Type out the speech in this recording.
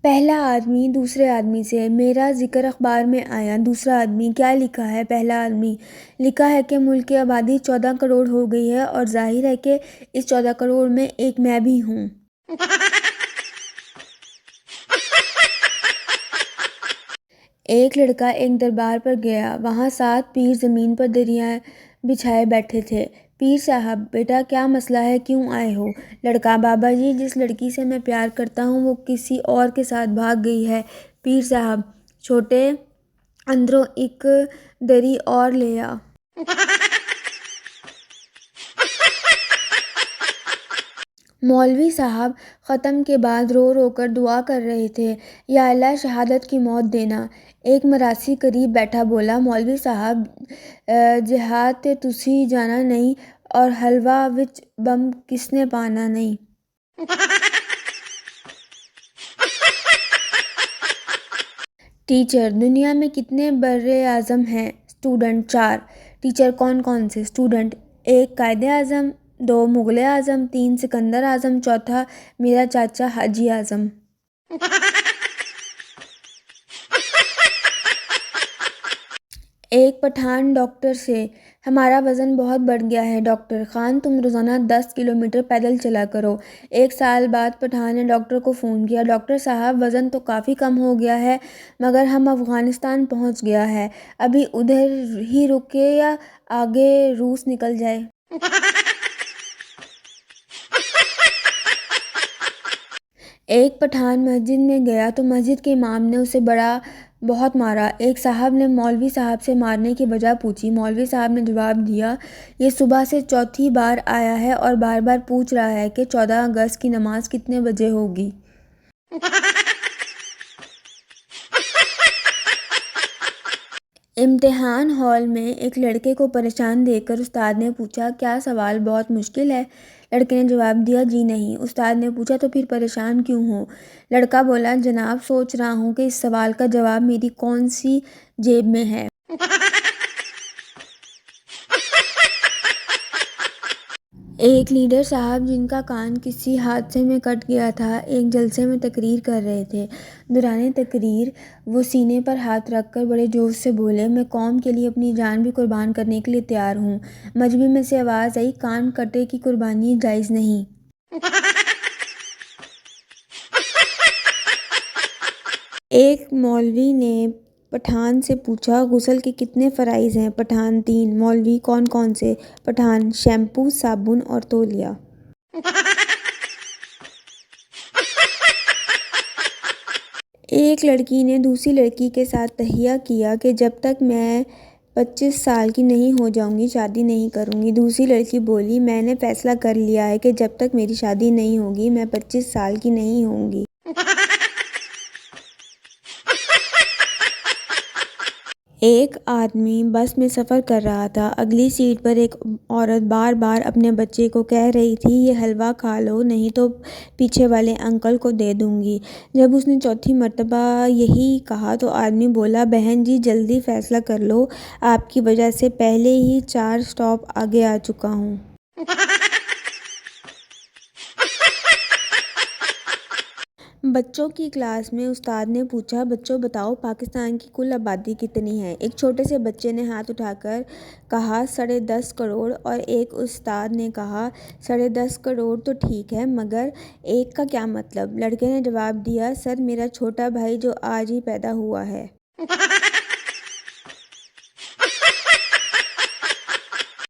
پہلا آدمی دوسرے آدمی سے: میرا ذکر اخبار میں آیا۔ دوسرا آدمی: کیا لکھا ہے؟ پہلا آدمی: لکھا ہے کہ ملک کی آبادی 14 کروڑ ہو گئی ہے اور ظاہر ہے کہ اس 14 کروڑ میں ایک میں بھی ہوں۔ ایک لڑکا ایک دربار پر گیا۔ وہاں 7 پیر زمین پر دریاں بچھائے بیٹھے تھے۔ پیر صاحب: بیٹا کیا مسئلہ ہے، کیوں آئے ہو؟ لڑکا: بابا جی، جس لڑکی سے میں پیار کرتا ہوں وہ کسی اور کے ساتھ بھاگ گئی ہے۔ پیر صاحب: چھوٹے، اندروں ایک دری اور لے آ۔ مولوی صاحب ختم کے بعد رو رو کر دعا کر رہے تھے: یا اللہ شہادت کی موت دینا۔ ایک مراسی قریب بیٹھا بولا: مولوی صاحب، جہاد تے تسی جانا نہیں اور حلوہ وچ بم کس نے پانا نہیں۔ ٹیچر: دنیا میں کتنے بر اعظم ہیں؟ اسٹوڈنٹ: 4۔ ٹیچر: کون کون سے؟ اسٹوڈنٹ: 1 قائد اعظم، 2 مغل اعظم، 3 سکندر اعظم، چوتھا میرا چاچا حاجی اعظم۔ ایک پٹھان ڈاکٹر سے: ہمارا وزن بہت بڑھ گیا ہے ڈاکٹر خان، تم روزانہ 10 کلومیٹر پیدل چلا کرو۔ 1 سال بعد پٹھان نے ڈاکٹر کو فون کیا: ڈاکٹر صاحب، وزن تو کافی کم ہو گیا ہے مگر ہم افغانستان پہنچ گیا ہے، ابھی ادھر ہی رکے یا آگے روس نکل جائے؟ ایک پٹھان مسجد میں گیا تو مسجد کے امام نے اسے بہت مارا۔ ایک صاحب نے مولوی صاحب سے مارنے کی وجہ پوچھی۔ مولوی صاحب نے جواب دیا: یہ صبح سے چوتھی بار آیا ہے اور بار بار پوچھ رہا ہے کہ 14 اگست کی نماز کتنے بجے ہوگی۔ امتحان ہال میں ایک لڑکے کو پریشان دیکھ کر استاد نے پوچھا: کیا سوال بہت مشکل ہے؟ لڑکے نے جواب دیا: جی نہیں۔ استاد نے پوچھا: تو پھر پریشان کیوں ہو؟ لڑکا بولا: جناب، سوچ رہا ہوں کہ اس سوال کا جواب میری کون سی جیب میں ہے۔ ایک لیڈر صاحب جن کا کان کسی حادثے میں کٹ گیا تھا، ایک جلسے میں تقریر کر رہے تھے۔ دوران تقریر وہ سینے پر ہاتھ رکھ کر بڑے جوش سے بولے: میں قوم کے لیے اپنی جان بھی قربان کرنے کے لیے تیار ہوں۔ مجمع میں سے آواز آئی: کان کٹے کی قربانی جائز نہیں۔ ایک مولوی نے پٹھان سے پوچھا: غسل کے کتنے فرائض ہیں؟ پٹھان: 3۔ مولوی: کون کون سے؟ پٹھان: شیمپو، صابن اور تولیہ۔ ایک لڑکی نے دوسری لڑکی کے ساتھ تہیہ کیا کہ جب تک میں 25 سال کی نہیں ہو جاؤں گی شادی نہیں کروں گی۔ دوسری لڑکی بولی: میں نے فیصلہ کر لیا ہے کہ جب تک میری شادی نہیں ہوگی میں 25 سال کی نہیں ہوں گی۔ ایک آدمی بس میں سفر کر رہا تھا۔ اگلی سیٹ پر ایک عورت بار بار اپنے بچے کو کہہ رہی تھی: یہ حلوہ کھا لو نہیں تو پیچھے والے انکل کو دے دوں گی۔ جب اس نے چوتھی مرتبہ یہی کہا تو آدمی بولا: بہن جی، جلدی فیصلہ کر لو، آپ کی وجہ سے پہلے ہی 4 اسٹاپ آگے آ چکا ہوں۔ بچوں کی کلاس میں استاد نے پوچھا: بچوں بتاؤ، پاکستان کی کل آبادی کتنی ہے؟ ایک چھوٹے سے بچے نے ہاتھ اٹھا کر کہا: 10.5 کروڑ۔ اور ایک استاد نے کہا: 10.5 کروڑ تو ٹھیک ہے مگر 1 کا کیا مطلب؟ لڑکے نے جواب دیا: سر، میرا چھوٹا بھائی جو آج ہی پیدا ہوا ہے۔